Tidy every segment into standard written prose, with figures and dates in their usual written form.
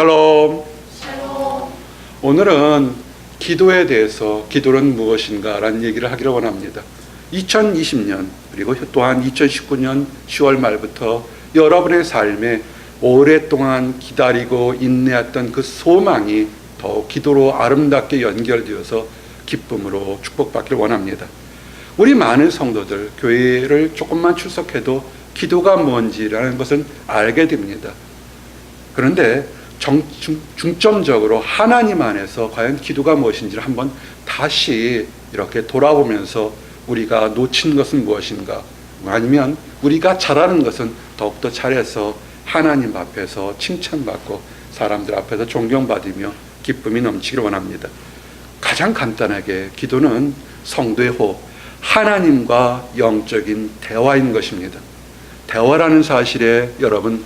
샬롬. 샬롬. 오늘은 기도에 대해서 기도는 무엇인가 라는 얘기를 하기를 원합니다. 2020년 그리고 또한 2019년 10월 말부터 여러분의 삶에 오랫동안 기다리고 인내했던 그 소망이 더욱 기도로 아름답게 연결되어서 기쁨으로 축복받기를 원합니다. 우리 많은 성도들 교회를 조금만 출석해도 기도가 뭔지라는 것은 알게 됩니다. 그런데 중점적으로 하나님 안에서 과연 기도가 무엇인지를 한번 다시 이렇게 돌아보면서 우리가 놓친 것은 무엇인가, 아니면 우리가 잘하는 것은 더욱더 잘해서 하나님 앞에서 칭찬받고 사람들 앞에서 존경받으며 기쁨이 넘치기를 원합니다. 가장 간단하게 기도는 성도의 호흡, 하나님과 영적인 대화인 것입니다. 대화라는 사실에 여러분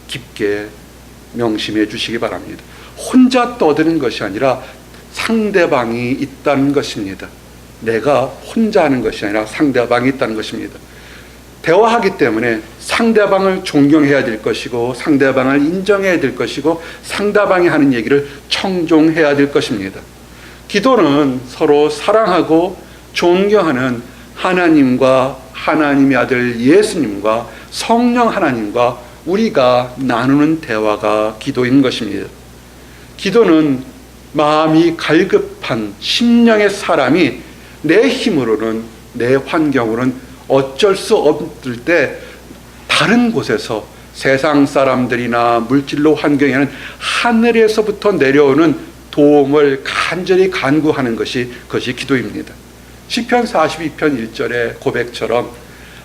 깊게 명심해 주시기 바랍니다. 혼자 떠드는 것이 아니라 상대방이 있다는 것입니다. 내가 혼자 하는 것이 아니라 상대방이 있다는 것입니다. 대화하기 때문에 상대방을 존경해야 될 것이고, 상대방을 인정해야 될 것이고, 상대방이 하는 얘기를 청종해야 될 것입니다. 기도는 서로 사랑하고 존경하는 하나님과 하나님의 아들 예수님과 성령 하나님과 우리가 나누는 대화가 기도인 것입니다. 기도는 마음이 갈급한 심령의 사람이 내 힘으로는, 내 환경으로는 어쩔 수 없을 때 다른 곳에서 세상 사람들이나 물질로 환경에는 하늘에서부터 내려오는 도움을 간절히 간구하는 것이 그것이 기도입니다. 시편 42편 1절의 고백처럼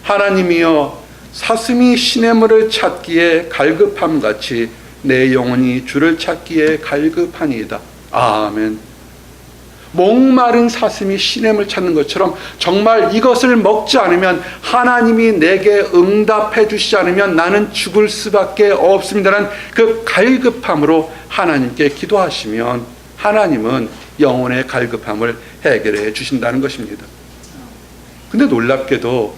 하나님이여 사슴이 시냇물을 찾기에 갈급함같이 내 영혼이 주를 찾기에 갈급하니이다. 아멘. 목마른 사슴이 시냇물 찾는 것처럼 정말 이것을 먹지 않으면, 하나님이 내게 응답해 주시지 않으면 나는 죽을 수밖에 없습니다라는 그 갈급함으로 하나님께 기도하시면 하나님은 영혼의 갈급함을 해결해 주신다는 것입니다. 근데 놀랍게도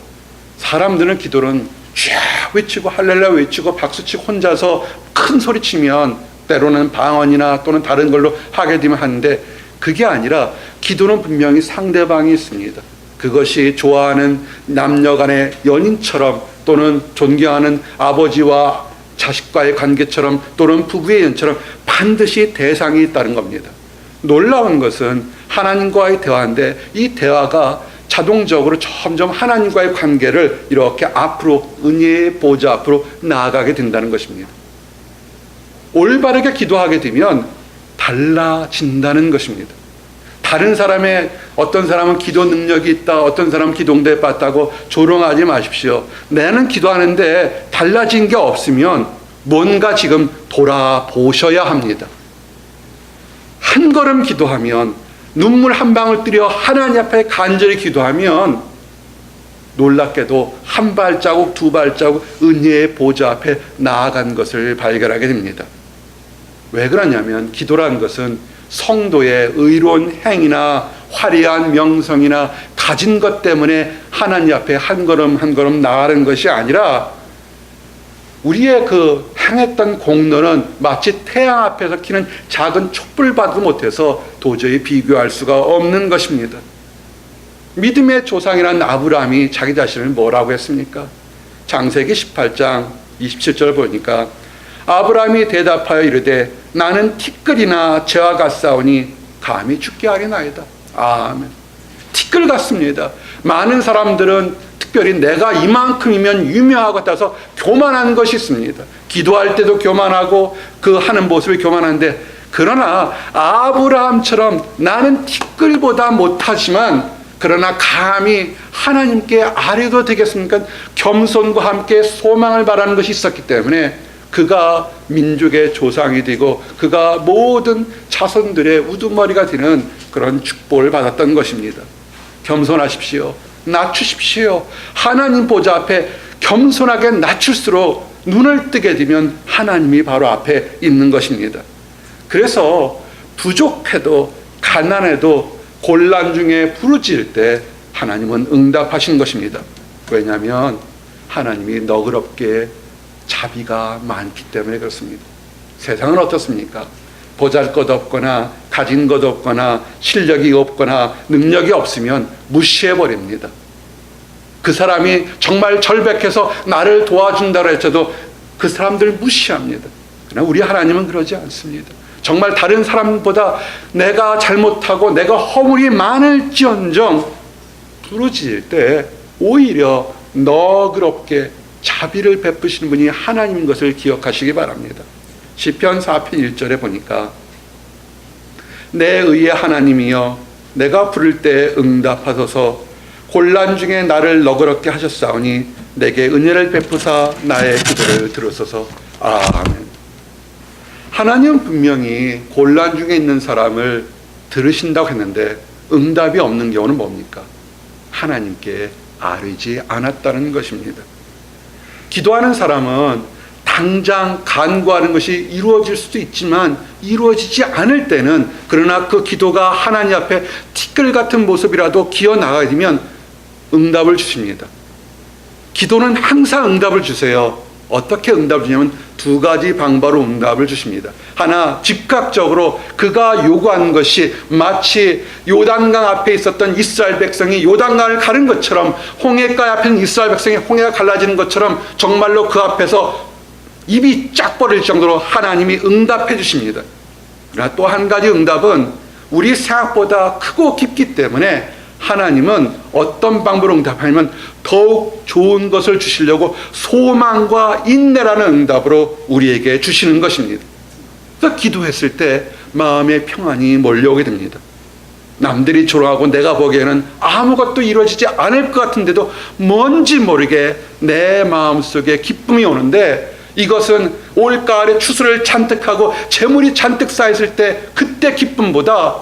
사람들은 기도는 쫙 외치고 할렐루야 외치고 박수치고 혼자서 큰 소리치면 때로는 방언이나 또는 다른 걸로 하게 되면 하는데, 그게 아니라 기도는 분명히 상대방이 있습니다. 그것이 좋아하는 남녀간의 연인처럼, 또는 존경하는 아버지와 자식과의 관계처럼, 또는 부부의 연처럼 반드시 대상이 있다는 겁니다. 놀라운 것은 하나님과의 대화인데 이 대화가 자동적으로 점점 하나님과의 관계를 이렇게 앞으로, 은혜의 보좌 앞으로 나아가게 된다는 것입니다. 올바르게 기도하게 되면 달라진다는 것입니다. 다른 사람의, 어떤 사람은 기도 능력이 있다, 어떤 사람은 기도응답 받다고 조롱하지 마십시오. 나는 기도하는데 달라진 게 없으면 뭔가 지금 돌아보셔야 합니다. 한 걸음 기도하면, 눈물 한 방울 들여 하나님 앞에 간절히 기도하면 놀랍게도 한 발자국 두 발자국 은혜의 보좌 앞에 나아간 것을 발견하게 됩니다. 왜 그러냐면 기도라는 것은 성도의 의로운 행위나 화려한 명성이나 가진 것 때문에 하나님 앞에 한 걸음 한 걸음 나아가는 것이 아니라, 우리의 그 행했던 공로는 마치 태양 앞에서 키는 작은 촛불과도 못해서 도저히 비교할 수가 없는 것입니다. 믿음의 조상이라는 아브라함이 자기 자신을 뭐라고 했습니까? 창세기 18장 27절 보니까 아브라함이 대답하여 이르되 나는 티끌이나 재와 같사오니 감히 죽게 하리나이다. 아멘. 티끌 같습니다. 많은 사람들은 특별히 내가 이만큼이면 유명하고 따라서 교만한 것이 있습니다. 기도할 때도 교만하고 그 하는 모습이 교만한데, 그러나 아브라함처럼 나는 티끌보다 못하지만 그러나 감히 하나님께 아뢰도 되겠습니까? 겸손과 함께 소망을 바라는 것이 있었기 때문에 그가 민족의 조상이 되고 그가 모든 자손들의 우두머리가 되는 그런 축복을 받았던 것입니다. 겸손하십시오. 낮추십시오. 하나님 보좌 앞에 겸손하게 낮출수록 눈을 뜨게 되면 하나님이 바로 앞에 있는 것입니다. 그래서 부족해도 가난해도 곤란 중에 부르짖을 때 하나님은 응답하신 것입니다. 왜냐하면 하나님이 너그럽게 자비가 많기 때문에 그렇습니다. 세상은 어떻습니까? 보잘것 없거나 가진 것 없거나 실력이 없거나 능력이 없으면 무시해버립니다. 그 사람이 정말 절백해서 나를 도와준다고 해도 그 사람들 무시합니다. 그러나 우리 하나님은 그러지 않습니다. 정말 다른 사람보다 내가 잘못하고 내가 허물이 많을지언정 부르짖을 때 오히려 너그럽게 자비를 베푸시는 분이 하나님인 것을 기억하시기 바랍니다. 시편 4편 1절에 보니까 내 의의 하나님이여 내가 부를 때 응답하소서 곤란 중에 나를 너그럽게 하셨사오니 내게 은혜를 베푸사 나의 기도를 들으소서. 아멘. 하나님은 분명히 곤란 중에 있는 사람을 들으신다고 했는데 응답이 없는 경우는 뭡니까? 하나님께 아뢰지 않았다는 것입니다. 기도하는 사람은 당장 간구하는 것이 이루어질 수도 있지만 이루어지지 않을 때는 그러나 그 기도가 하나님 앞에 티끌 같은 모습이라도 기어나가게 되면 응답을 주십니다. 기도는 항상 응답을 주세요. 어떻게 응답을 주냐면 두 가지 방법으로 응답을 주십니다. 하나, 즉각적으로 그가 요구한 것이 마치 요단강 앞에 있었던 이스라엘 백성이 요단강을 가른 것처럼 홍해가 앞에 있는 이스라엘 백성이 홍해가 갈라지는 것처럼 정말로 그 앞에서 입이 쫙 벌어질 정도로 하나님이 응답해 주십니다. 그러나 또 한 가지 응답은 우리 생각보다 크고 깊기 때문에 하나님은 어떤 방법으로 응답하냐면 더욱 좋은 것을 주시려고 소망과 인내라는 응답으로 우리에게 주시는 것입니다. 그래서 기도했을 때 마음의 평안이 몰려오게 됩니다. 남들이 조롱하고 내가 보기에는 아무것도 이루어지지 않을 것 같은데도 뭔지 모르게 내 마음속에 기쁨이 오는데 이것은 올가을에 추수를 잔뜩 하고 재물이 잔뜩 쌓였을 때 그때 기쁨보다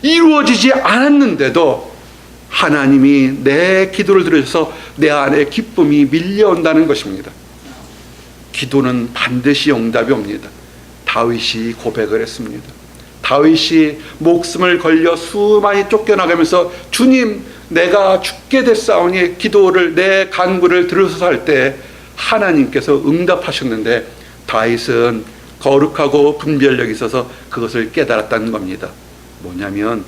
이루어지지 않았는데도 하나님이 내 기도를 들으셔서 내 안에 기쁨이 밀려온다는 것입니다. 기도는 반드시 응답이 옵니다. 다윗이 고백을 했습니다. 다윗이 목숨을 걸려 수많이 쫓겨나가면서 주님 내가 죽게 됐사오니 기도를 내 간구를 들으소서 할 때 하나님께서 응답하셨는데 다윗은 거룩하고 분별력이 있어서 그것을 깨달았다는 겁니다. 뭐냐면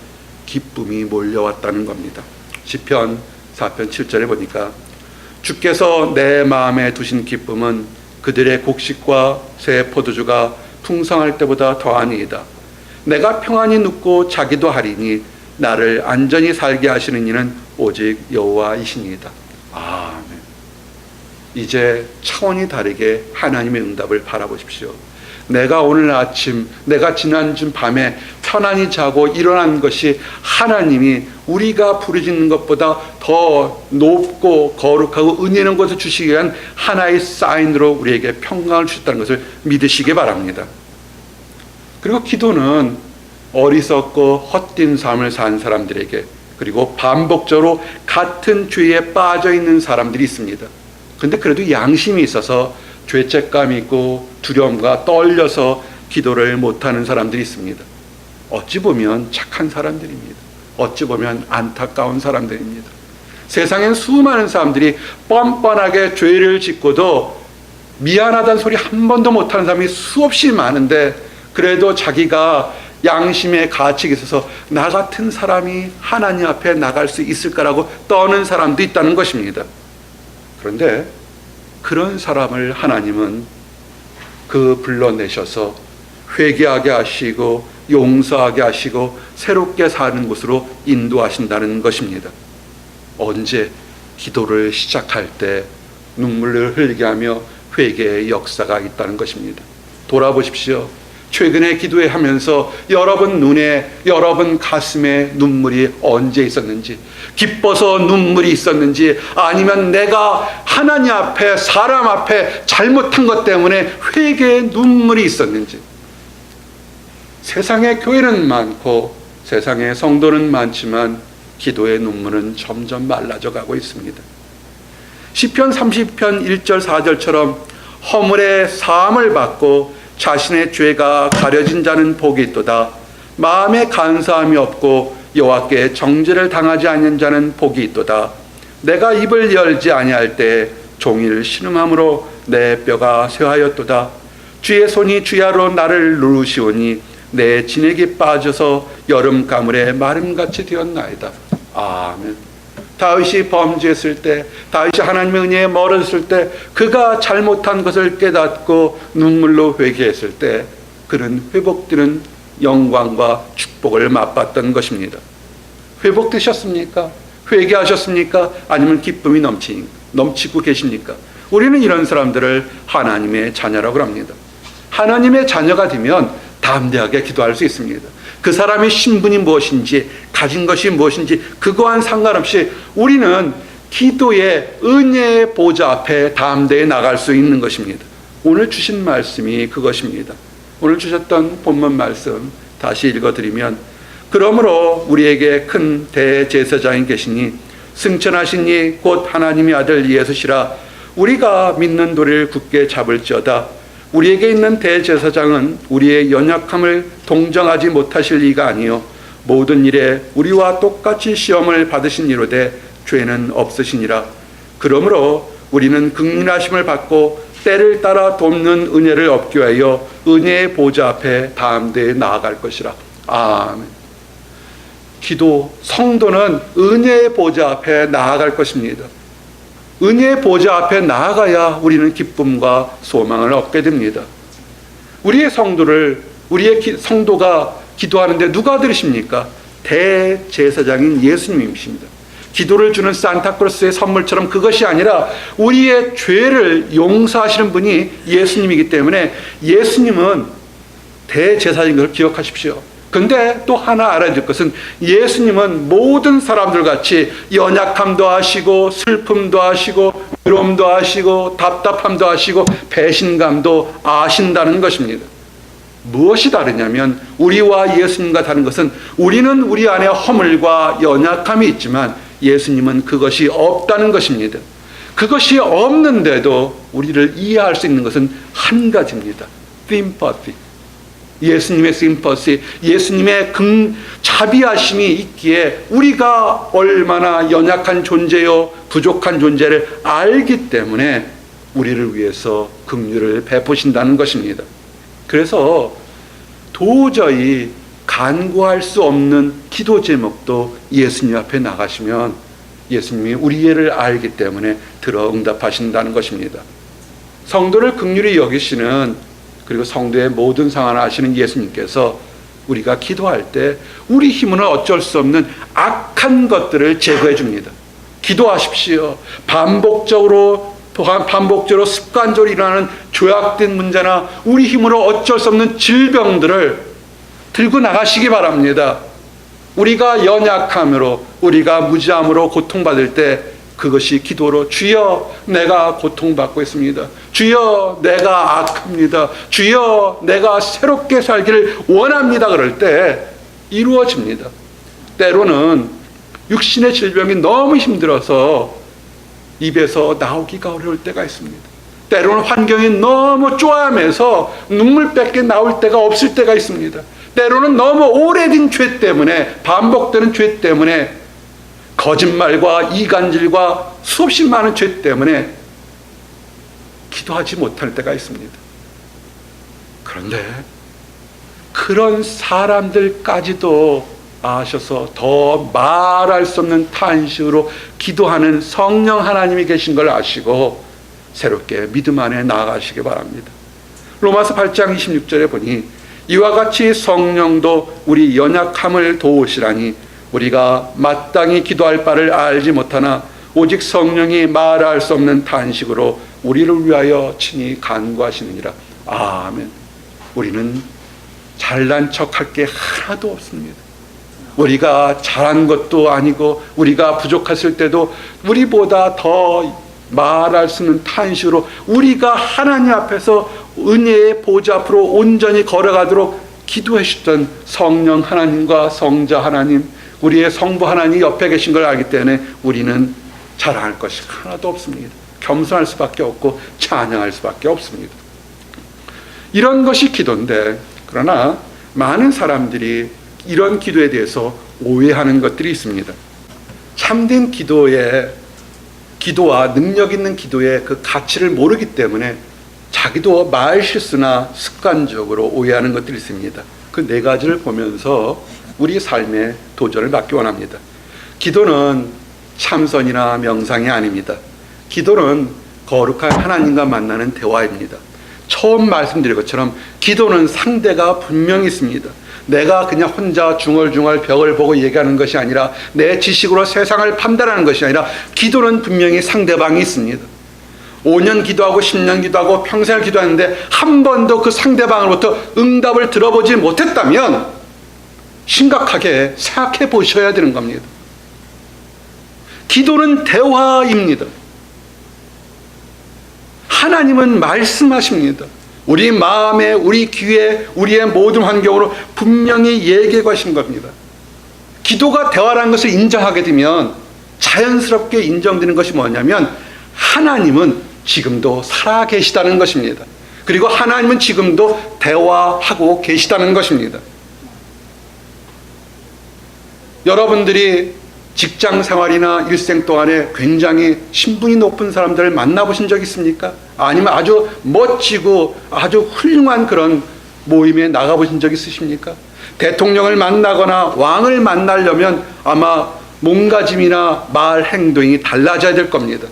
기쁨이 몰려왔다는 겁니다. 시편 4편 7절에 보니까 주께서 내 마음에 두신 기쁨은 그들의 곡식과 새 포도주가 풍성할 때보다 더하니이다. 내가 평안히 눕고 자기도 하리니 나를 안전히 살게 하시는 이는 오직 여호와이시니이다. 아멘. 이제 차원이 다르게 하나님의 응답을 바라보십시오. 내가 오늘 아침, 내가 지난주 밤에 편안히 자고 일어난 것이 하나님이 우리가 부르짖는 것보다 더 높고 거룩하고 은혜 있는 것을 주시기 위한 하나의 사인으로 우리에게 평강을 주셨다는 것을 믿으시기 바랍니다. 그리고 기도는 어리석고 헛된 삶을 산 사람들에게 그리고 반복적으로 같은 죄에 빠져 있는 사람들이 있습니다. 근데 그래도 양심이 있어서 죄책감이 있고 두려움과 떨려서 기도를 못하는 사람들이 있습니다. 어찌 보면 착한 사람들입니다. 어찌 보면 안타까운 사람들입니다. 세상엔 수많은 사람들이 뻔뻔하게 죄를 짓고도 미안하다는 소리 한 번도 못하는 사람이 수없이 많은데 그래도 자기가 양심의 가치가 있어서 나 같은 사람이 하나님 앞에 나갈 수 있을까라고 떠는 사람도 있다는 것입니다. 그런데 그런 사람을 하나님은 불러내셔서 회개하게 하시고 용서하게 하시고 새롭게 사는 곳으로 인도하신다는 것입니다. 언제? 기도를 시작할 때 눈물을 흘리게 하며 회개의 역사가 있다는 것입니다. 돌아보십시오. 최근에 기도하면서 여러분 눈에, 여러분 가슴에 눈물이 언제 있었는지, 기뻐서 눈물이 있었는지, 아니면 내가 하나님 앞에, 사람 앞에 잘못한 것 때문에 회개의 눈물이 있었는지. 세상에 교회는 많고 세상에 성도는 많지만 기도의 눈물은 점점 말라져 가고 있습니다. 시편 30편 1절 4절처럼 허물의 사함을 받고 자신의 죄가 가려진 자는 복이 있도다. 마음에 간사함이 없고 여호와께 정죄를 당하지 않는 자는 복이 있도다. 내가 입을 열지 아니할 때 종일 신음함으로 내 뼈가 쇠하였도다. 주의 손이 주야로 나를 누르시오니 내 진액이 빠져서 여름 가물에 마름같이 되었나이다. 아멘. 다윗이 범죄했을 때, 다윗이 하나님의 은혜에 멀어졌을 때, 그가 잘못한 것을 깨닫고 눈물로 회개했을 때 그는 회복되는 영광과 축복을 맛봤던 것입니다. 회복되셨습니까? 회개하셨습니까? 아니면 기쁨이 넘치고 계십니까? 우리는 이런 사람들을 하나님의 자녀라고 합니다. 하나님의 자녀가 되면 담대하게 기도할 수 있습니다. 그 사람의 신분이 무엇인지, 가진 것이 무엇인지 그거와는 상관없이 우리는 기도의 은혜의 보좌 앞에 담대히 나갈 수 있는 것입니다. 오늘 주신 말씀이 그것입니다. 오늘 주셨던 본문 말씀 다시 읽어드리면, 그러므로 우리에게 큰 대제사장이 계시니 승천하신 이 곧 하나님의 아들 예수시라. 우리가 믿는 도리를 굳게 잡을지어다. 우리에게 있는 대제사장은 우리의 연약함을 동정하지 못하실 이가 아니요 모든 일에 우리와 똑같이 시험을 받으신 이로되 죄는 없으시니라. 그러므로 우리는 긍휼하심을 받고 때를 따라 돕는 은혜를 얻기 위하여 은혜의 보좌 앞에 담대히 나아갈 것이라. 아멘. 기도, 성도는 은혜의 보좌 앞에 나아갈 것입니다. 은혜의 보좌 앞에 나아가야 우리는 기쁨과 소망을 얻게 됩니다. 우리의 성도가 기도하는데 누가 들으십니까? 대제사장인 예수님이십니다. 기도를 주는 산타크로스의 선물처럼 그것이 아니라 우리의 죄를 용서하시는 분이 예수님이기 때문에 예수님은 대제사장인 걸 기억하십시오. 근데 또 하나 알아야 될 것은 예수님은 모든 사람들 같이 연약함도 하시고 슬픔도 하시고 외로움도 하시고 답답함도 하시고 배신감도 아신다는 것입니다. 무엇이 다르냐면 우리와 예수님과 다른 것은 우리는 우리 안에 허물과 연약함이 있지만 예수님은 그것이 없다는 것입니다. 그것이 없는데도 우리를 이해할 수 있는 것은 한 가지입니다. sympathy. 예수님의 sympathy, 예수님의 자비하심이 있기에 우리가 얼마나 연약한 존재요 부족한 존재를 알기 때문에 우리를 위해서 긍휼을 베푸신다는 것입니다. 그래서 도저히 간구할 수 없는 기도 제목도 예수님 앞에 나가시면 예수님이 우리를 알기 때문에 들어 응답하신다는 것입니다. 성도를 긍휼히 여기시는, 그리고 성도의 모든 상황을 아시는 예수님께서 우리가 기도할 때 우리 힘으로는 어쩔 수 없는 악한 것들을 제거해 줍니다. 기도하십시오. 반복적으로 습관적으로 일어나는 조약된 문제나 우리 힘으로 어쩔 수 없는 질병들을 들고 나가시기 바랍니다. 우리가 연약함으로, 우리가 무지함으로 고통받을 때 그것이 기도로, 주여 내가 고통받고 있습니다. 주여 내가 악합니다. 주여 내가 새롭게 살기를 원합니다. 그럴 때 이루어집니다. 때로는 육신의 질병이 너무 힘들어서 입에서 나오기가 어려울 때가 있습니다. 때로는 환경이 너무 쪼아매서 눈물밖에 나올 때가 없을 때가 있습니다. 때로는 너무 오래된 죄 때문에, 반복되는 죄 때문에, 거짓말과 이간질과 수없이 많은 죄 때문에 기도하지 못할 때가 있습니다. 그런데 그런 사람들까지도 아셔서 더 말할 수 없는 탄식으로 기도하는 성령 하나님이 계신 걸 아시고 새롭게 믿음 안에 나아가시기 바랍니다. 로마서 8장 26절에 보니 이와 같이 성령도 우리 연약함을 도우시라니 우리가 마땅히 기도할 바를 알지 못하나 오직 성령이 말할 수 없는 탄식으로 우리를 위하여 친히 간구하시느니라. 아멘. 우리는 잘난 척할 게 하나도 없습니다. 우리가 잘한 것도 아니고 우리가 부족했을 때도 우리보다 더 말할 수 없는 탄식으로 우리가 하나님 앞에서 은혜의 보좌 앞으로 온전히 걸어가도록 기도해 주셨던 성령 하나님과 성자 하나님, 우리의 성부 하나님이 옆에 계신 걸 알기 때문에 우리는 자랑할 것이 하나도 없습니다. 겸손할 수밖에 없고 찬양할 수밖에 없습니다. 이런 것이 기도인데, 그러나 많은 사람들이 이런 기도에 대해서 오해하는 것들이 있습니다. 참된 기도와 능력 있는 기도의 그 가치를 모르기 때문에 자기도 말 실수나 습관적으로 오해하는 것들이 있습니다. 그 네 가지를 보면서 우리 삶에 도전을 받기 원합니다. 기도는 참선이나 명상이 아닙니다. 기도는 거룩한 하나님과 만나는 대화입니다. 처음 말씀드린 것처럼 기도는 상대가 분명히 있습니다. 내가 그냥 혼자 중얼중얼 벽을 보고 얘기하는 것이 아니라 내 지식으로 세상을 판단하는 것이 아니라 기도는 분명히 상대방이 있습니다. 5년 기도하고 10년 기도하고 평생을 기도하는데 한 번도 그 상대방으로부터 응답을 들어보지 못했다면 심각하게 생각해 보셔야 되는 겁니다. 기도는 대화입니다. 하나님은 말씀하십니다. 우리 마음에, 우리 귀에, 우리의 모든 환경으로 분명히 얘기해 가신 겁니다. 기도가 대화라는 것을 인정하게 되면 자연스럽게 인정되는 것이 뭐냐면 하나님은 지금도 살아 계시다는 것입니다. 그리고 하나님은 지금도 대화하고 계시다는 것입니다. 여러분들이 직장 생활이나 일생 동안에 굉장히 신분이 높은 사람들을 만나보신 적 있습니까? 아니면 아주 멋지고 아주 훌륭한 그런 모임에 나가보신 적 있으십니까? 대통령을 만나거나 왕을 만나려면 아마 몸가짐이나 말 행동이 달라져야 될 겁니다.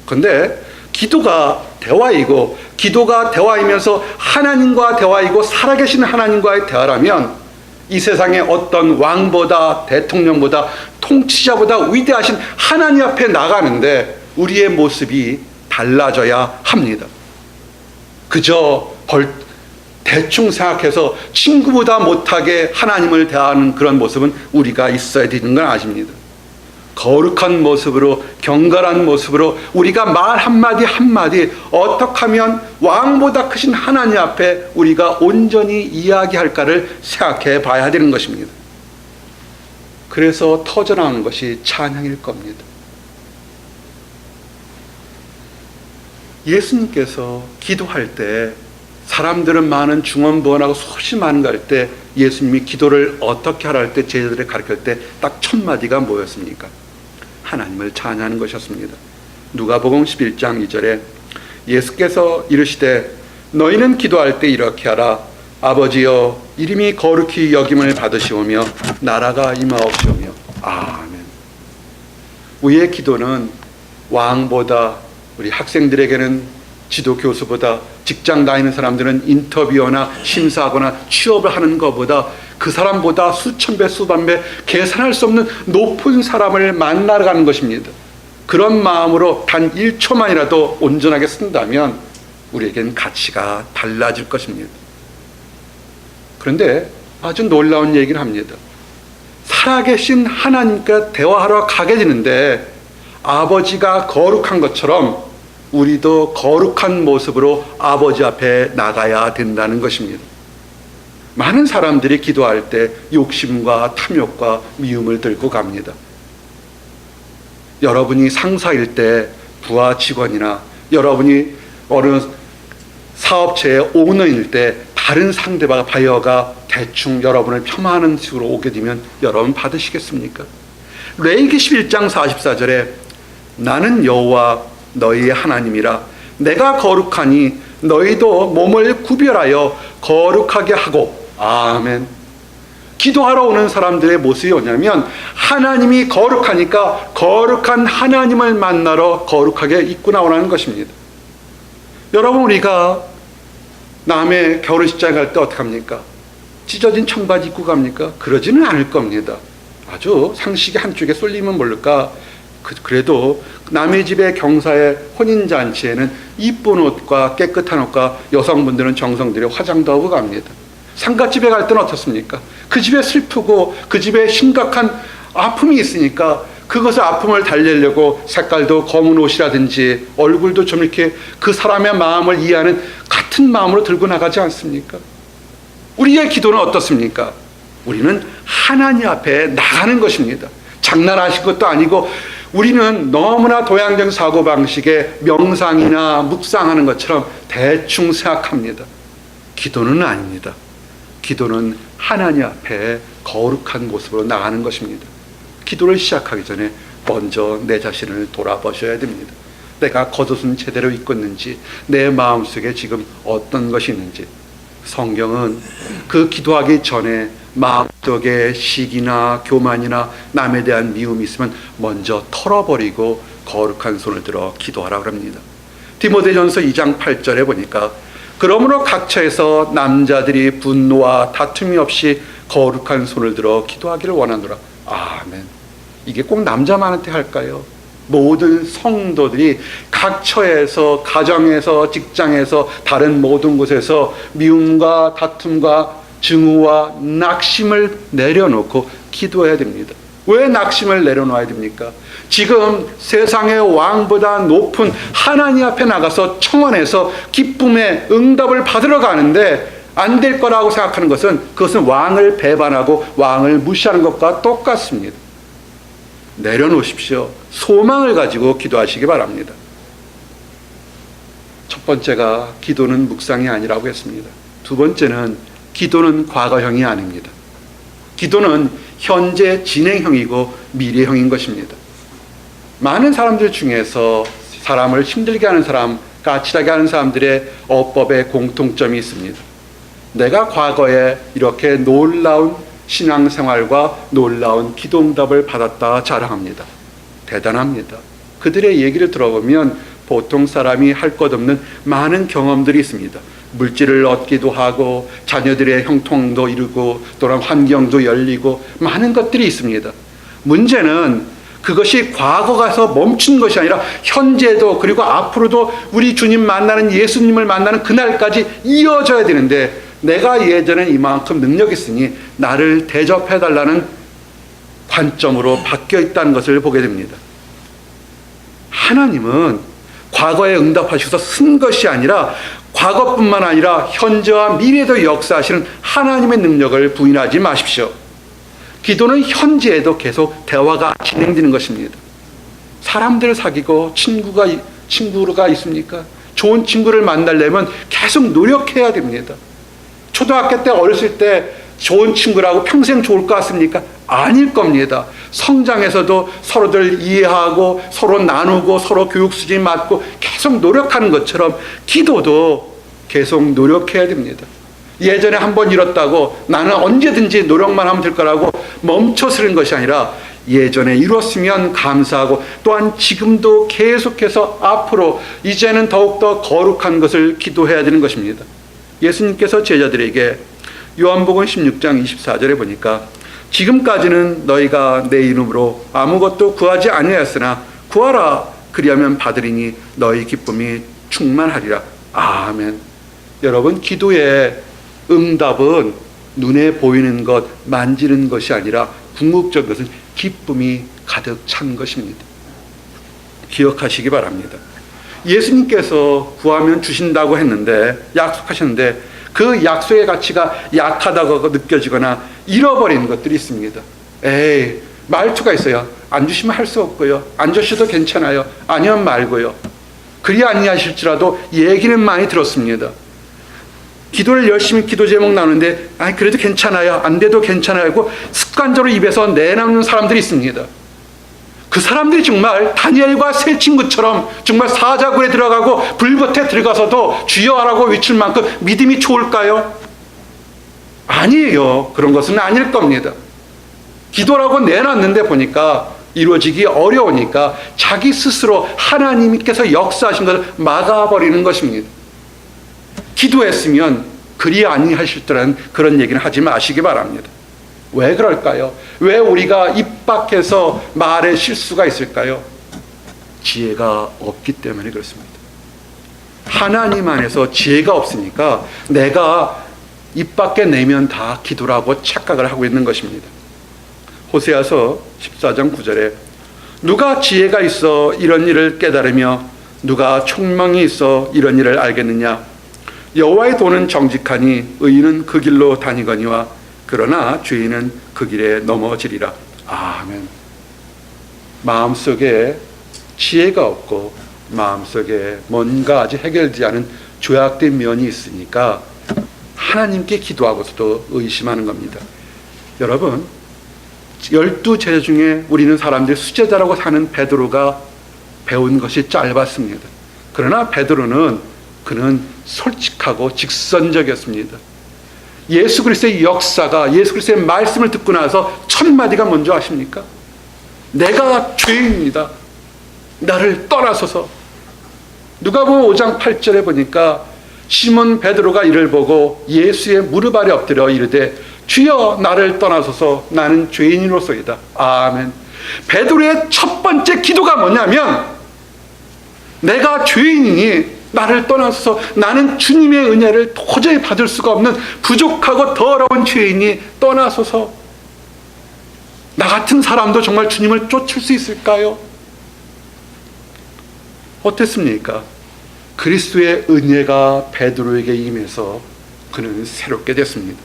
그런데 기도가 대화이고 기도가 대화이면서 하나님과 대화이고 살아계신 하나님과의 대화라면 이 세상에 어떤 왕보다 대통령보다 통치자보다 위대하신 하나님 앞에 나가는데 우리의 모습이 달라져야 합니다. 그저 대충 생각해서 친구보다 못하게 하나님을 대하는 그런 모습은 우리가 있어야 되는 건 아십니다. 거룩한 모습으로 경건한 모습으로 우리가 말 한마디 한마디 어떻게 하면 왕보다 크신 하나님 앞에 우리가 온전히 이야기할까를 생각해 봐야 되는 것입니다. 그래서 터져나오는 것이 찬양일 겁니다. 예수님께서 기도할 때 사람들은 많은 중언부언하고 수없이 많은 거 할 때 예수님이 기도를 어떻게 하라 할 때 제자들을 가르칠 때 딱 첫 마디가 뭐였습니까? 하나님을 찬양하는 것이었습니다. 누가복음 11장 2절에 예수께서 이르시되 너희는 기도할 때 이렇게 하라. 아버지여 이름이 거룩히 여김을 받으시오며 나라가 임하옵시오며. 아멘. 우리의 기도는 왕보다 우리 학생들에게는 지도 교수보다 직장 다니는 사람들은 인터뷰나 심사하거나 취업을 하는 것보다 그 사람보다 수천 배 수만 배 계산할 수 없는 높은 사람을 만나러 가는 것입니다. 그런 마음으로 단 1초만이라도 온전하게 쓴다면 우리에겐 가치가 달라질 것입니다. 그런데 아주 놀라운 얘기를 합니다. 살아계신 하나님과 대화하러 가게 되는데 아버지가 거룩한 것처럼 우리도 거룩한 모습으로 아버지 앞에 나가야 된다는 것입니다. 많은 사람들이 기도할 때 욕심과 탐욕과 미움을 들고 갑니다. 여러분이 상사일 때 부하 직원이나 여러분이 어느 사업체의 오너일 때 다른 상대방 바이어가 대충 여러분을 폄하하는 식으로 오게 되면 여러분 받으시겠습니까? 레위기 11장 44절에 나는 여호와 너희의 하나님이라 내가 거룩하니 너희도 몸을 구별하여 거룩하게 하고. 아멘. 기도하러 오는 사람들의 모습이 뭐냐면 하나님이 거룩하니까 거룩한 하나님을 만나러 거룩하게 입고 나오라는 것입니다. 여러분, 우리가 남의 결혼식장에 갈 때 어떻게 합니까? 찢어진 청바지 입고 갑니까? 그러지는 않을 겁니다. 아주 상식이 한쪽에 쏠리면 모를까. 그래도 남의 집의 경사의 혼인잔치에는 이쁜 옷과 깨끗한 옷과 여성분들은 정성 들여 화장도 하고 갑니다. 상가집에 갈 때는 어떻습니까? 그 집에 슬프고 그 집에 심각한 아픔이 있으니까 그것의 아픔을 달래려고 색깔도 검은 옷이라든지 얼굴도 좀 이렇게 그 사람의 마음을 이해하는 같은 마음으로 들고 나가지 않습니까? 우리의 기도는 어떻습니까? 우리는 하나님 앞에 나가는 것입니다. 장난하신 것도 아니고 우리는 너무나 도양적 사고방식의 명상이나 묵상하는 것처럼 대충 생각합니다. 기도는 아닙니다. 기도는 하나님 앞에 거룩한 모습으로 나가는 것입니다. 기도를 시작하기 전에 먼저 내 자신을 돌아보셔야 됩니다. 내가 겉옷은 제대로 입고 있는지, 내 마음속에 지금 어떤 것이 있는지. 성경은 그 기도하기 전에 마음속에 시기나 교만이나 남에 대한 미움이 있으면 먼저 털어버리고 거룩한 손을 들어 기도하라고 합니다. 디모데전서 2장 8절에 보니까 그러므로 각처에서 남자들이 분노와 다툼이 없이 거룩한 손을 들어 기도하기를 원하노라. 아멘. 이게 꼭 남자만한테 할까요? 모든 성도들이 각처에서, 가정에서, 직장에서, 다른 모든 곳에서 미움과 다툼과 증오와 낙심을 내려놓고 기도해야 됩니다. 왜 낙심을 내려놓아야 됩니까? 지금 세상의 왕보다 높은 하나님 앞에 나가서 청원해서 기쁨의 응답을 받으러 가는데 안 될 거라고 생각하는 것은, 그것은 왕을 배반하고 왕을 무시하는 것과 똑같습니다. 내려놓으십시오. 소망을 가지고 기도하시기 바랍니다. 첫 번째가 기도는 묵상이 아니라고 했습니다. 두 번째는 기도는 과거형이 아닙니다. 기도는 현재 진행형이고 미래형인 것입니다. 많은 사람들 중에서 사람을 힘들게 하는 사람, 까칠하게 하는 사람들의 어법에 공통점이 있습니다. 내가 과거에 이렇게 놀라운 신앙생활과 놀라운 기도응답을 받았다 자랑합니다. 대단합니다. 그들의 얘기를 들어보면 보통 사람이 할 것 없는 많은 경험들이 있습니다. 물질을 얻기도 하고 자녀들의 형통도 이루고 또한 환경도 열리고 많은 것들이 있습니다. 문제는 그것이 과거 가서 멈춘 것이 아니라 현재도, 그리고 앞으로도 우리 주님 만나는, 예수님을 만나는 그날까지 이어져야 되는데, 내가 예전엔 이만큼 능력이 있으니 나를 대접해달라는 관점으로 바뀌어 있다는 것을 보게 됩니다. 하나님은 과거에 응답하셔서 쓴 것이 아니라 과거뿐만 아니라 현재와 미래도 역사하시는 하나님의 능력을 부인하지 마십시오. 기도는 현재에도 계속 대화가 진행되는 것입니다. 사람들을 사귀고 친구가 있습니까? 좋은 친구를 만나려면 계속 노력해야 됩니다. 초등학교 때, 어렸을 때 좋은 친구라고 평생 좋을 것 같습니까? 아닐 겁니다. 성장에서도 서로들 이해하고 서로 나누고 서로 교육 수준이 맞고 계속 노력하는 것처럼 기도도 계속 노력해야 됩니다. 예전에 한번 이뤘다고 나는 언제든지 노력만 하면 될 거라고 멈춰서는 것이 아니라 예전에 이뤘으면 감사하고 또한 지금도 계속해서 앞으로 이제는 더욱더 거룩한 것을 기도해야 되는 것입니다. 예수님께서 제자들에게 요한복음 16장 24절에 보니까 지금까지는 너희가 내 이름으로 아무것도 구하지 아니하였으나 구하라 그리하면 받으리니 너희 기쁨이 충만하리라. 아멘. 여러분, 기도의 응답은 눈에 보이는 것, 만지는 것이 아니라 궁극적인 것은 기쁨이 가득 찬 것입니다. 기억하시기 바랍니다. 예수님께서 구하면 주신다고 했는데, 약속하셨는데 그 약속의 가치가 약하다고 느껴지거나 잃어버리는 것들이 있습니다. 에이, 말투가 있어요. 안 주시면 할 수 없고요. 안 주셔도 괜찮아요. 아니면 말고요. 그리 아니하실지라도 얘기는 많이 들었습니다. 기도를 열심히 기도 제목 나누는데 그래도 괜찮아요. 안 돼도 괜찮아요 하고 습관적으로 입에서 내놓는 사람들이 있습니다. 그 사람들이 정말 다니엘과 세 친구처럼 정말 사자굴에 들어가고 불볕에 들어가서도 주여 하라고 외칠 만큼 믿음이 좋을까요? 아니에요. 그런 것은 아닐 겁니다. 기도라고 내놨는데 보니까 이루어지기 어려우니까 자기 스스로 하나님께서 역사하신 것을 막아버리는 것입니다. 기도했으면 그리 아니하실 때라는 그런 얘기는 하지 마시기 바랍니다. 왜 그럴까요? 왜 우리가 입 밖에서 말에 실수가 있을까요? 지혜가 없기 때문에 그렇습니다. 하나님 안에서 지혜가 없으니까 내가 입 밖에 내면 다 기도라고 착각을 하고 있는 것입니다. 호세아서 14장 9절에 누가 지혜가 있어 이런 일을 깨달으며 누가 총명이 있어 이런 일을 알겠느냐? 여호와의 도는 정직하니 의인은 그 길로 다니거니와 그러나 죄인은 그 길에 넘어지리라. 아멘. 마음속에 지혜가 없고 마음속에 뭔가 아직 해결되지 않은 조약된 면이 있으니까 하나님께 기도하고서도 의심하는 겁니다. 여러분, 12 제자 중에 우리는 사람들이 수제자라고 사는 베드로가 배운 것이 짧았습니다. 그러나 베드로는 그는 솔직하고 직선적이었습니다. 예수 그리스도의 역사가, 예수 그리스도의 말씀을 듣고 나서 첫 마디가 뭔지 아십니까? 내가 죄인입니다. 나를 떠나소서. 누가복음 5장 8절에 보니까 시몬 베드로가 이를 보고 예수의 무릎 아래 엎드려 이르되 주여 나를 떠나소서 나는 죄인으로소이다. 아멘. 베드로의 첫 번째 기도가 뭐냐면 내가 죄인이니 나를 떠나서 나는 주님의 은혜를 도저히 받을 수가 없는 부족하고 더러운 죄인이 떠나소서. 나 같은 사람도 정말 주님을 쫓을 수 있을까요? 어땠습니까? 그리스도의 은혜가 베드로에게 임해서 그는 새롭게 됐습니다.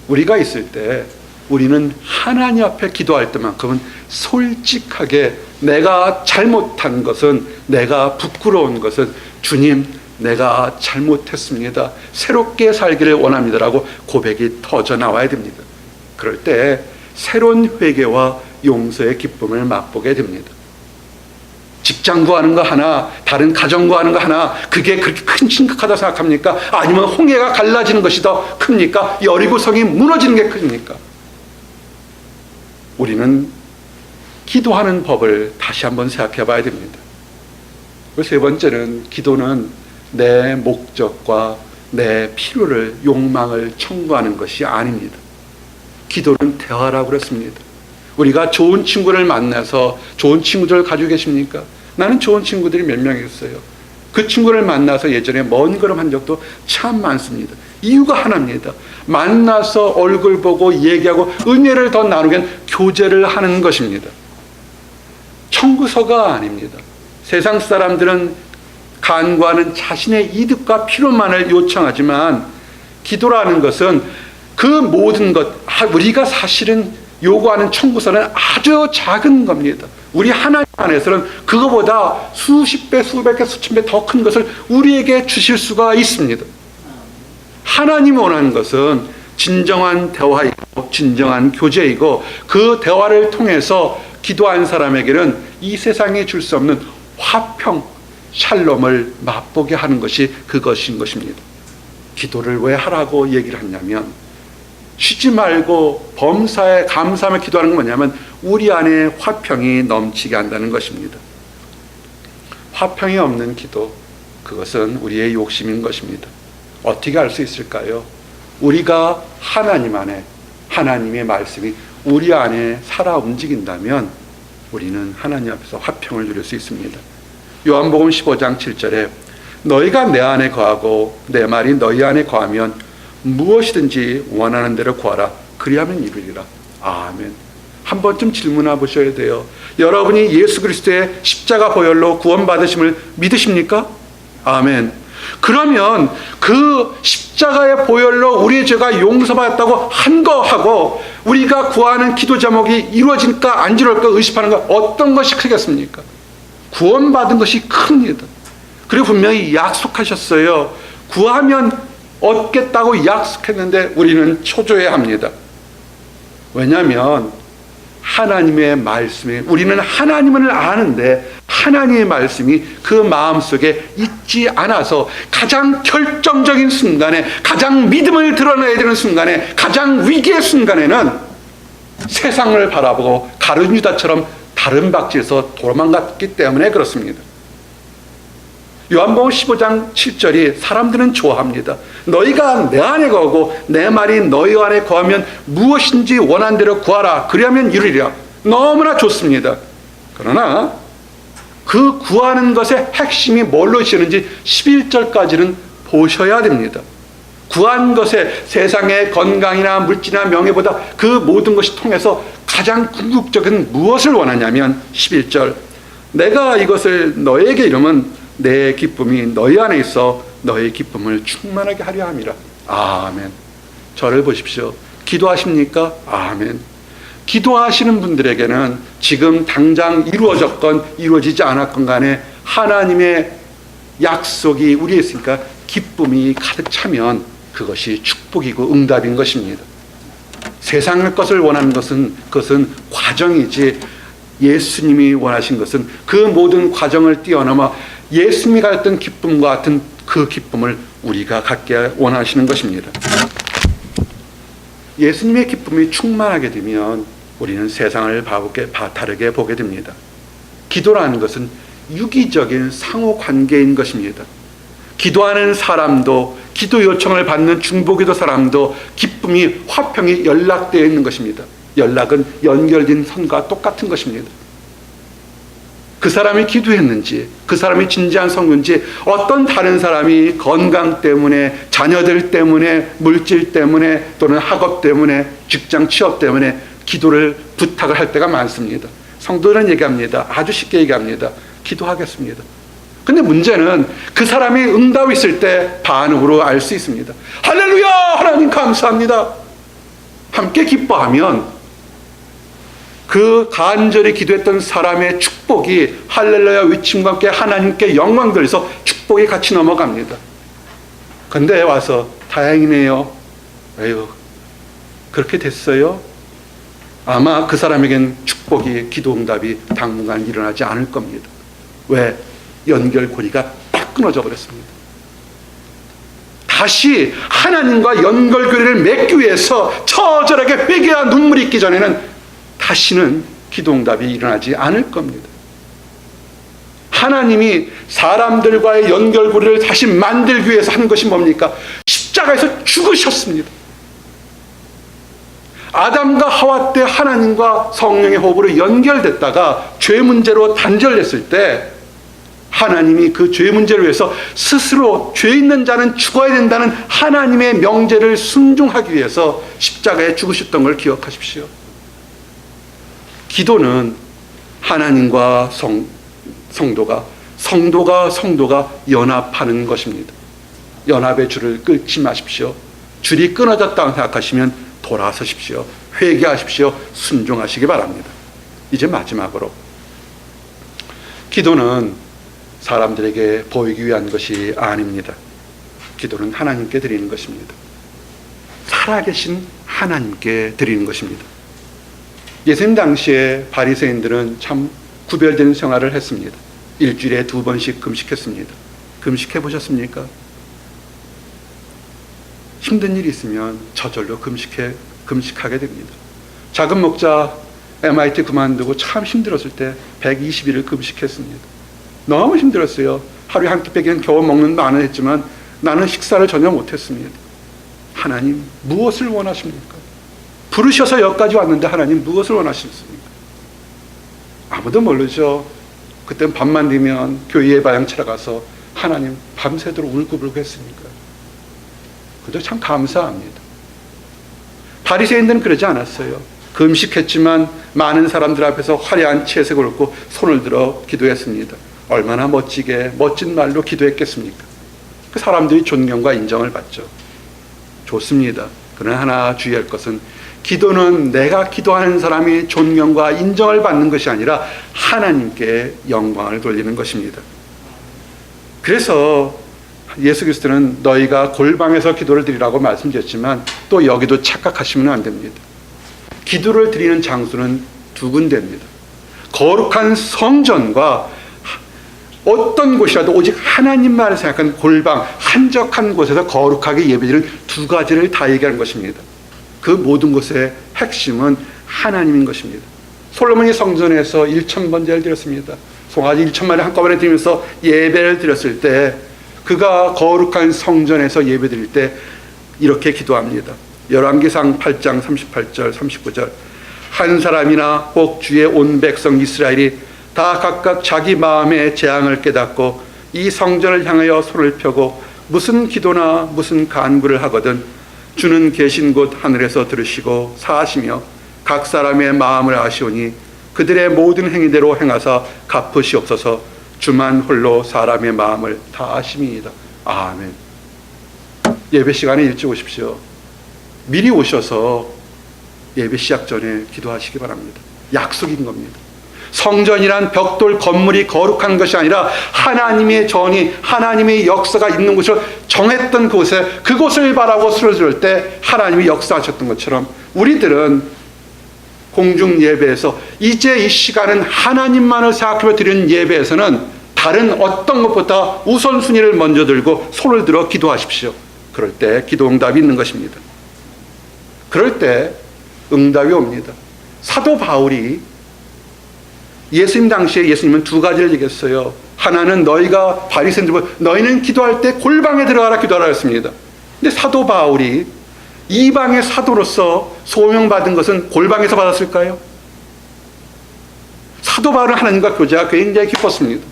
우리가 있을 때 우리는 하나님 앞에 기도할 때만큼은 솔직하게 내가 잘못한 것은, 내가 부끄러운 것은 주님 내가 잘못했습니다. 새롭게 살기를 원합니다라고 고백이 터져 나와야 됩니다. 그럴 때 새로운 회개와 용서의 기쁨을 맛보게 됩니다. 직장 구하는 거 하나, 다른 가정 구하는 거 하나, 그게 그렇게 심각하다 생각합니까? 아니면 홍해가 갈라지는 것이 더 큽니까? 여리고성이 무너지는 게 큽니까? 우리는 기도하는 법을 다시 한번 생각해 봐야 됩니다. 세 번째는 기도는 내 목적과 내 필요를, 욕망을 청구하는 것이 아닙니다. 기도는 대화라고 그랬습니다. 우리가 좋은 친구를 만나서 좋은 친구들 가지고 계십니까? 나는 좋은 친구들이 몇 명 있어요. 그 친구를 만나서 예전에 먼 걸음 한 적도 참 많습니다. 이유가 하나입니다. 만나서 얼굴 보고 얘기하고 은혜를 더 나누긴 교제를 하는 것입니다. 청구서가 아닙니다. 세상 사람들은 간구하는 자신의 이득과 필요만을 요청하지만 기도라는 것은 그 모든 것, 우리가 사실은 요구하는 청구서는 아주 작은 겁니다. 우리 하나님 안에서는 그거보다 수십 배, 수백 배, 수천 배 더 큰 것을 우리에게 주실 수가 있습니다. 하나님이 원하는 것은 진정한 대화이고 진정한 교제이고 그 대화를 통해서 기도한 사람에게는 이 세상에 줄 수 없는 화평, 샬롬을 맛보게 하는 것이 그것인 것입니다. 기도를 왜 하라고 얘기를 했냐면 쉬지 말고 범사에 감사하며 기도하는 건 뭐냐면 우리 안에 화평이 넘치게 한다는 것입니다. 화평이 없는 기도, 그것은 우리의 욕심인 것입니다. 어떻게 할 수 있을까요? 우리가 하나님 안에, 하나님의 말씀이 우리 안에 살아 움직인다면 우리는 하나님 앞에서 화평을 누릴 수 있습니다. 요한복음 15장 7절에 너희가 내 안에 거하고 내 말이 너희 안에 거하면 무엇이든지 원하는 대로 구하라. 그리하면 이루리라. 아멘. 한 번쯤 질문해 보셔야 돼요. 여러분이 예수 그리스도의 십자가 보혈로 구원받으심을 믿으십니까? 아멘. 그러면 그 십자가의 보혈로 우리의 죄가 용서받았다고 한 거하고 우리가 구하는 기도 제목이 이루어질까 안 이루어질까 의심하는 거 어떤 것이 크겠습니까? 구원받은 것이 큽니다. 그리고 분명히 약속하셨어요. 구하면 얻겠다고 약속했는데 우리는 초조해 합니다. 왜냐하면 하나님의 말씀이, 우리는 하나님을 아는데 하나님의 말씀이 그 마음속에 있지 않아서 가장 결정적인 순간에, 가장 믿음을 드러내야 되는 순간에, 가장 위기의 순간에는 세상을 바라보고 가룟 유다처럼 다른 박질에서 도망갔기 때문에 그렇습니다. 요한복음 15장 7절이 사람들은 좋아합니다. 너희가 내 안에 거하고 내 말이 너희 안에 거하면 무엇인지 원한 대로 구하라. 그리하면 이루리라. 너무나 좋습니다. 그러나 그 구하는 것의 핵심이 뭘로 시는지 11절까지는 보셔야 됩니다. 구한 것에 세상의 건강이나 물질이나 명예보다 그 모든 것이 통해서 가장 궁극적인 무엇을 원하냐면 11절 내가 이것을 너에게 이루면 내 기쁨이 너희 안에 있어 너의 기쁨을 충만하게 하려 함이라. 아멘. 저를 보십시오. 기도하십니까? 아멘. 기도하시는 분들에게는 지금 당장 이루어졌건 이루어지지 않았건 간에 하나님의 약속이 우리에 있으니까 기쁨이 가득 차면 그것이 축복이고 응답인 것입니다. 세상의 것을 원하는 것은 그것은 과정이지 예수님이 원하신 것은 그 모든 과정을 뛰어넘어 예수님이 가졌던 기쁨과 같은 그 기쁨을 우리가 갖게 원하시는 것입니다. 예수님의 기쁨이 충만하게 되면 우리는 세상을 다르게 보게 됩니다. 기도라는 것은 유기적인 상호관계인 것입니다. 기도하는 사람도, 기도 요청을 받는 중보기도 사람도 기쁨이, 화평이 연락되어 있는 것입니다. 연락은 연결된 선과 똑같은 것입니다. 그 사람이 기도했는지, 그 사람이 진지한 성도인지, 어떤 다른 사람이 건강 때문에, 자녀들 때문에, 물질 때문에, 또는 학업 때문에, 직장 취업 때문에 기도를 부탁을 할 때가 많습니다. 성도들은 얘기합니다. 아주 쉽게 얘기합니다. 기도하겠습니다. 근데 문제는 그 사람이 응답이 있을 때 반응으로 알 수 있습니다. 할렐루야! 하나님 감사합니다. 함께 기뻐하면 그 간절히 기도했던 사람의 축복이 할렐루야 외침과 함께 하나님께 영광 돌려서 축복이 같이 넘어갑니다. 근데 와서 다행이네요. 에휴, 그렇게 됐어요? 아마 그 사람에겐 축복이, 기도 응답이 당분간 일어나지 않을 겁니다. 왜? 연결고리가 딱 끊어져 버렸습니다. 다시 하나님과 연결고리를 맺기 위해서 처절하게 회개와 눈물이 있기 전에는 다시는 기도 응답이 일어나지 않을 겁니다. 하나님이 사람들과의 연결고리를 다시 만들기 위해서 한 것이 뭡니까? 십자가에서 죽으셨습니다. 아담과 하와 때 하나님과 성령의 호흡으로 연결됐다가 죄 문제로 단절됐을 때 하나님이 그 죄 문제를 위해서 스스로 죄 있는 자는 죽어야 된다는 하나님의 명제를 순종하기 위해서 십자가에 죽으셨던 걸 기억하십시오. 기도는 하나님과 성도가 연합하는 것입니다. 연합의 줄을 끊지 마십시오. 줄이 끊어졌다고 생각하시면 돌아서십시오. 회개하십시오. 순종하시기 바랍니다. 이제 마지막으로, 기도는 사람들에게 보이기 위한 것이 아닙니다. 기도는 하나님께 드리는 것입니다. 살아계신 하나님께 드리는 것입니다. 예수님 당시에 바리새인들은 참 구별된 생활을 했습니다. 일주일에 2번씩 금식했습니다. 금식해 보셨습니까? 힘든 일이 있으면 저절로 금식하게 됩니다. 작은 목자 MIT 그만두고 참 힘들었을 때 120일을 금식했습니다. 너무 힘들었어요. 하루에 한 끼 빼기는 겨우 먹는 만은 했지만 나는 식사를 전혀 못했습니다. 하나님 무엇을 원하십니까? 부르셔서 여기까지 왔는데 하나님 무엇을 원하십니까? 아무도 모르죠. 그땐 밤만 되면 교회 예배당 찾아가서 하나님 밤새도록 울고불고 했으니까. 그저 참 감사합니다. 바리새인들은 그러지 않았어요. 금식했지만 많은 사람들 앞에서 화려한 채색을 입고 손을 들어 기도했습니다. 얼마나 멋지게 멋진 말로 기도했겠습니까? 그 사람들이 존경과 인정을 받죠. 좋습니다. 그러나 하나 주의할 것은, 기도는 내가 기도하는 사람이 존경과 인정을 받는 것이 아니라 하나님께 영광을 돌리는 것입니다. 그래서 예수 그리스도는 너희가 골방에서 기도를 드리라고 말씀드렸지만 또 여기도 착각하시면 안 됩니다. 기도를 드리는 장소는 두 군데입니다. 거룩한 성전과 어떤 곳이라도 오직 하나님만을 생각하는 골방, 한적한 곳에서 거룩하게 예배드리는 두 가지를 다 얘기하는 것입니다. 그 모든 것의 핵심은 하나님인 것입니다. 솔로몬이 성전에서 1000번제를 드렸습니다. 송아지 1000마리 한꺼번에 드리면서 예배를 드렸을 때, 그가 거룩한 성전에서 예배드릴 때 이렇게 기도합니다. 열왕기상 8장 38절 39절 한 사람이나 혹 주의 온 백성 이스라엘이 다 각각 자기 마음의 재앙을 깨닫고 이 성전을 향하여 손을 펴고 무슨 기도나 무슨 간구를 하거든 주는 계신 곳 하늘에서 들으시고 사하시며 각 사람의 마음을 아시오니 그들의 모든 행위대로 행하사 갚으시옵소서. 주만 홀로 사람의 마음을 다 아심이니이다. 아멘. 예배 시간에 일찍 오십시오. 미리 오셔서 예배 시작 전에 기도하시기 바랍니다. 약속인 겁니다. 성전이란 벽돌 건물이 거룩한 것이 아니라 하나님의 전이, 하나님의 역사가 있는 곳을 정했던 곳에, 그곳을 바라고 술을 들을 때 하나님이 역사하셨던 것처럼 우리들은 공중 예배에서 이제 이 시간은 하나님만을 생각하며 드리는 예배에서는 다른 어떤 것보다 우선순위를 먼저 들고 손을 들어 기도하십시오. 그럴 때 기도 응답이 있는 것입니다. 그럴 때 응답이 옵니다. 사도 바울이 예수님 당시에 예수님은 두 가지를 얘기했어요. 하나는 너희가 바리새인들 너희는 기도할 때 골방에 들어가라 기도하라 했습니다. 근데 사도 바울이 이방의 사도로서 소명받은 것은 골방에서 받았을까요? 사도 바울은 하나님과 교제가 굉장히 깊었습니다.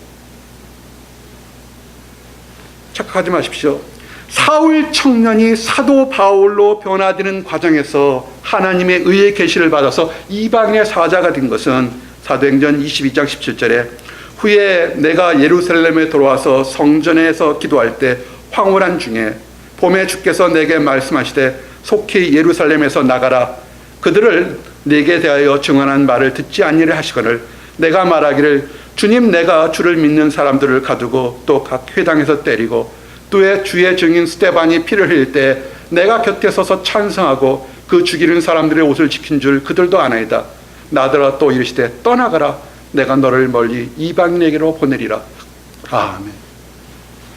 착각하지 마십시오. 사울 청년이 사도 바울로 변화되는 과정에서 하나님의 의의 계시를 받아서 이방의 사자가 된 것은 사도행전 22장 17절에 후에 내가 예루살렘에 돌아와서 성전에서 기도할 때 황홀한 중에 봄에 주께서 내게 말씀하시되 속히 예루살렘에서 나가라. 그들을 내게 대하여 증언한 말을 듣지 아니하려 하시거늘 내가 말하기를 주님 내가 주를 믿는 사람들을 가두고 또 각 회당에서 때리고 또 주의 증인 스데반이 피를 흘릴 때 내가 곁에 서서 찬성하고 그 죽이는 사람들의 옷을 지킨 줄 그들도 아나이다. 나더러 또 이르시되 떠나가라. 내가 너를 멀리 이방인에게로 보내리라. 아멘.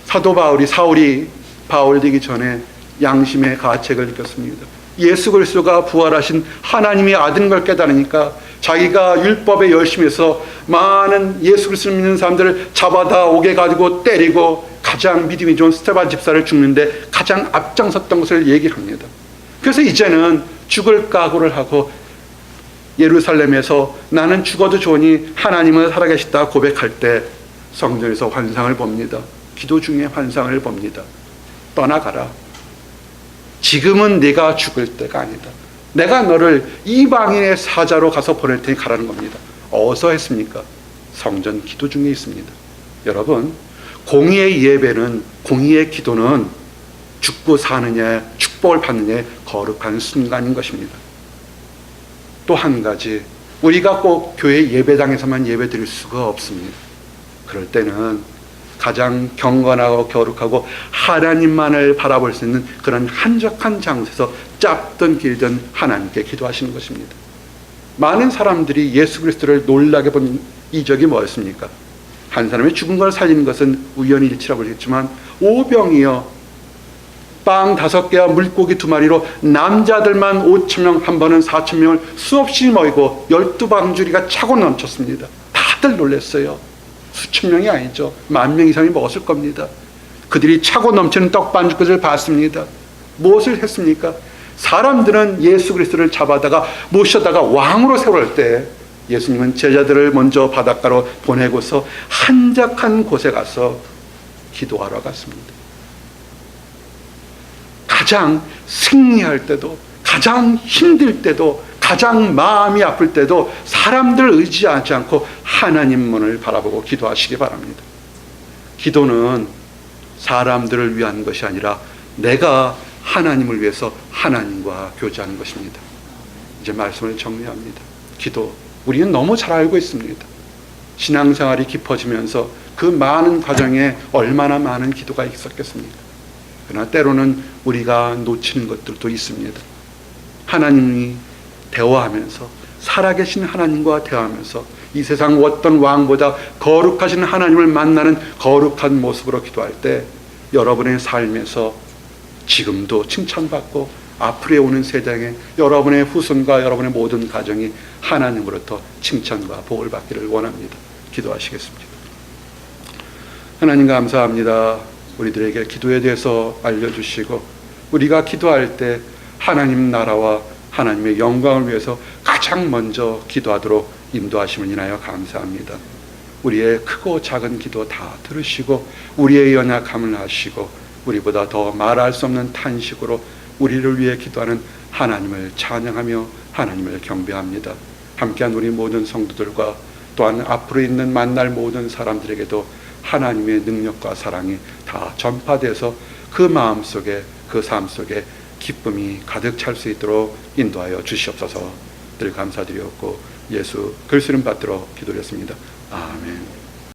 사도 바울이 사울이 바울 되기 전에 양심의 가책을 느꼈습니다. 예수 그리스도가 부활하신 하나님의 아들인 걸 깨달으니까 자기가 율법에 열심히 해서 많은 예수 그리스도를 믿는 사람들을 잡아다 옥에 가지고 때리고 가장 믿음이 좋은 스데반 집사를 죽는데 가장 앞장섰던 것을 얘기합니다. 그래서 이제는 죽을 각오를 하고 예루살렘에서 나는 죽어도 좋으니 하나님은 살아계시다 고백할 때 성전에서 환상을 봅니다. 기도 중에 환상을 봅니다. 떠나가라. 지금은 네가 죽을 때가 아니다. 내가 너를 이방인의 사자로 가서 보낼 테니 가라는 겁니다. 어디서 했습니까? 성전 기도 중에 있습니다. 여러분, 공의의 예배는, 공의의 기도는 죽고 사느냐 축복을 받느냐의 거룩한 순간인 것입니다. 또 한 가지, 우리가 꼭 교회 예배당에서만 예배 드릴 수가 없습니다. 그럴 때는 가장 경건하고 거룩하고 하나님만을 바라볼 수 있는 그런 한적한 장소에서 짧든 길든 하나님께 기도하시는 것입니다. 많은 사람들이 예수 그리스도를 놀라게 본 이적이 뭐였습니까? 한 사람이 죽은 걸 살리는 것은 우연히 일치라고 그랬지만 오병이어 빵 5개와 물고기 2마리로 남자들만 5,000명, 한 번은 4,000명을 수없이 먹이고 12방주리가 차고 넘쳤습니다. 다들 놀랐어요. 수천 명이 아니죠. 10,000명 이상이 먹었을 겁니다. 그들이 차고 넘치는 떡반죽을 봤습니다. 무엇을 했습니까? 사람들은 예수 그리스도를 잡아다가 모셔다가 왕으로 세울 때 예수님은 제자들을 먼저 바닷가로 보내고서 한적한 곳에 가서 기도하러 갔습니다. 가장 승리할 때도, 가장 힘들 때도, 가장 마음이 아플 때도 사람들 의지하지 않고 하나님 문을 바라보고 기도하시기 바랍니다. 기도는 사람들을 위한 것이 아니라 내가 하나님을 위해서 하나님과 교제하는 것입니다. 이제 말씀을 정리합니다. 기도, 우리는 너무 잘 알고 있습니다. 신앙생활이 깊어지면서 그 많은 과정에 얼마나 많은 기도가 있었겠습니까? 그러나 때로는 우리가 놓치는 것들도 있습니다. 하나님이 대화하면서, 살아계신 하나님과 대화하면서 이 세상 어떤 왕보다 거룩하신 하나님을 만나는 거룩한 모습으로 기도할 때 여러분의 삶에서 지금도 칭찬받고 앞으로 오는 세상에 여러분의 후손과 여러분의 모든 가정이 하나님으로부터 칭찬과 복을 받기를 원합니다. 기도하시겠습니다. 하나님 감사합니다. 우리들에게 기도에 대해서 알려주시고 우리가 기도할 때 하나님 나라와 하나님의 영광을 위해서 가장 먼저 기도하도록 인도하심을 인하여 감사합니다. 우리의 크고 작은 기도 다 들으시고 우리의 연약함을 아시고 우리보다 더 말할 수 없는 탄식으로 우리를 위해 기도하는 하나님을 찬양하며 하나님을 경배합니다. 함께한 우리 모든 성도들과 또한 앞으로 있는 만날 모든 사람들에게도 하나님의 능력과 사랑이 다 전파돼서 그 마음속에, 그 삶 속에 기쁨이 가득 찰 수 있도록 인도하여 주시옵소서. 늘 감사드리었고 예수 그리스도 이름 받들어 기도했습니다. 아멘.